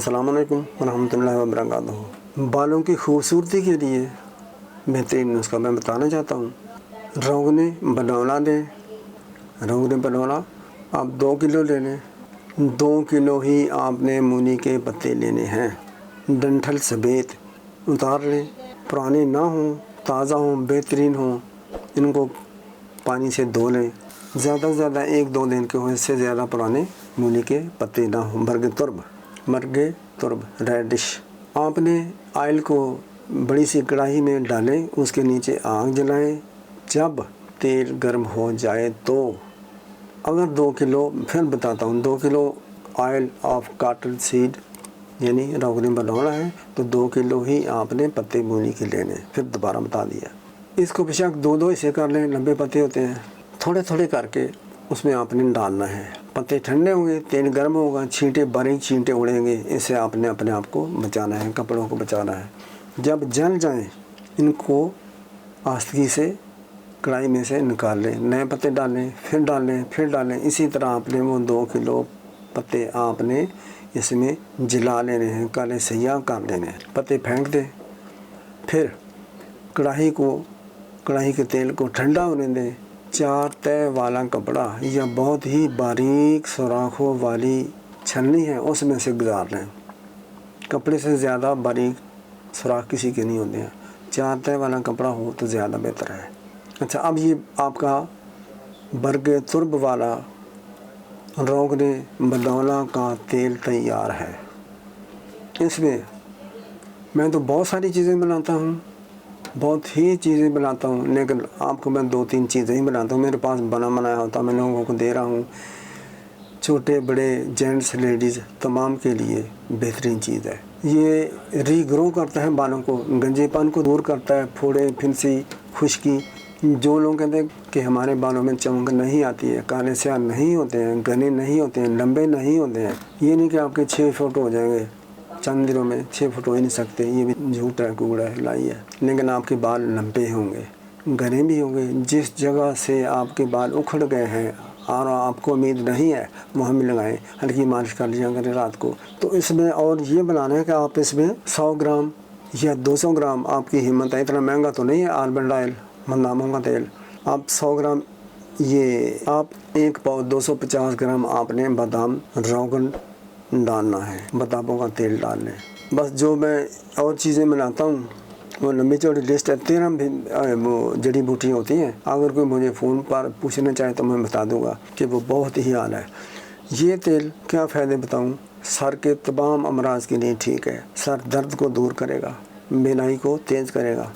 अस्सलाम वालेकुम वरहमतुल्लाहि वबरकातुहू। बालों की खूबसूरती के लिए बेहतरीन नुस्खा मैं बताना चाहता हूँ। रोगने बनौला लें। रोगने बनौला आप 2 किलो ले लें। 2 किलो ही आपने मूली के पत्ते लेने हैं। डंठल सफ़ेद उतार लें। पुराने ना हों, ताज़ा हों, बेहतरीन हों, इनको पानी से धो लें। ज़्यादा से ज़्यादा 1-2 दिन के हों, इससे ज़्यादा पुराने मूली के पत्ते ना हों। मर्गे तुर्ब रेडिश। आपने ऑयल को बड़ी सी कढ़ाई में डालें, उसके नीचे आग जलाएं। जब तेल गर्म हो जाए तो अगर 2 किलो, फिर बताता हूँ, 2 kilo oil of cotton seed यानी रोगने बनौला है तो 2 किलो ही आपने पत्ते मूली के लेने। फिर दोबारा बता दिया। इसको बेशक 2-2 हिस्से कर लें, लंबे पत्ते होते हैं। थोड़े थोड़े करके उसमें आपने डालना है। पत्ते ठंडे होंगे, तेल गर्म होगा, छींटे बारीक छींटे उड़ेंगे। इससे आपने अपने आप को बचाना है, कपड़ों को बचाना है। जब जल जाएं, इनको आस्तीकी से कढ़ाई में से निकाल लें। नए पत्ते डालें, फिर डालें। इसी तरह आपने वो 2 किलो पत्ते आपने इसमें जला लेने हैं, काले सैया कर लेने हैं। पत्ते फेंक दें। फिर कढ़ाई के तेल को ठंडा होने दें। 4 तह वाला कपड़ा या बहुत ही बारीक सुराखों वाली छलनी है, उसमें से गुजार लें। कपड़े से ज़्यादा बारीक सुराख किसी के नहीं होते हैं। 4 तह वाला कपड़ा हो तो ज़्यादा बेहतर है। अच्छा, अब ये आपका बरगे तुर्ब वाला रोगने बनौला का तेल तैयार है। इसमें मैं तो बहुत सारी चीज़ें बनाता हूँ, लेकिन आपको मैं 2-3 चीज़ें ही बनाता हूँ। मेरे पास बना बनाया होता, मैं लोगों को दे रहा हूँ। छोटे बड़े जेंट्स लेडीज़ तमाम के लिए बेहतरीन चीज़ है। ये रीग्रो करता है बालों को, गंजेपन को दूर करता है, फोड़े, फिंसी, खुश्की। जो लोग कहते हैं कि हमारे बालों में चमक नहीं आती है, काले स्याह नहीं होते हैं, घने नहीं होते हैं, लंबे नहीं होते हैं, ये नहीं कि आपके 6 फुट हो जाएंगे चंद दिनों में। 6 फुट हो ही नहीं सकते, ये भी झूठ है, कूड़ा है, लाई है। लेकिन आपके बाल लंबे होंगे, घने भी होंगे। जिस जगह से आपके बाल उखड़ गए हैं और आपको उम्मीद नहीं है, वहाँ में लगाएं। हल्की मालिश कर लिया करें रात को। तो इसमें और ये बनाना है कि आप इसमें 100 ग्राम या 200 ग्राम, आपकी हिम्मत है, इतना महंगा तो नहीं है आलमंड ऑयल, मदामों का तेल। आप 100 ग्राम ये आप 1 पाव 250 ग्राम आपने बादाम रोगन डालना है, बादामों का तेल डाल लें। बस जो मैं और चीज़ें बनाता हूँ वो लंबी चौड़ी लिस्ट है। 13 वो जड़ी बूटी होती हैं। अगर कोई मुझे फ़ोन पर पूछना चाहे तो मैं बता दूंगा कि वो बहुत ही आला है। ये तेल क्या फ़ायदे बताऊँ? सर के तमाम अमराज के लिए ठीक है। सर दर्द को दूर करेगा, बिनाई को तेज़ करेगा।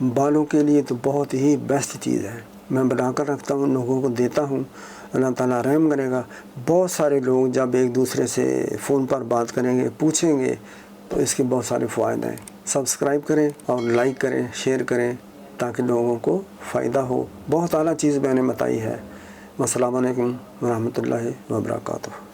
बालों के लिए तो बहुत ही बेस्ट चीज़ है। मैं बनाकर रखता हूँ, लोगों को देता हूँ। अल्लाह ताला रहम करेगा। बहुत सारे लोग जब एक दूसरे से फ़ोन पर बात करेंगे, पूछेंगे, तो इसके बहुत सारे फ़ायदे हैं। सब्सक्राइब करें और लाइक करें, शेयर करें, ताकि लोगों को फ़ायदा हो। बहुत आला चीज़ मैंने बताई है। अस्सलाम वालेकुम वरहमतुल्लाहि वबरकातुहू।